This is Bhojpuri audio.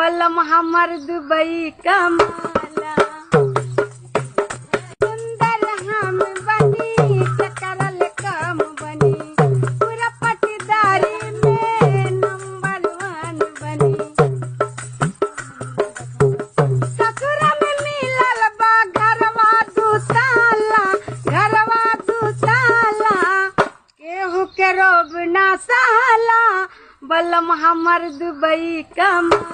बलम हमर दुबई कमाला सुंदर हम बनी चकरल कम बनी पूरा पटदारी में नंबर 1 बनी ससुर में मिलल बा घरवा दू ताला केहू के रोब ना साला बलम हमर दुबई कमाला।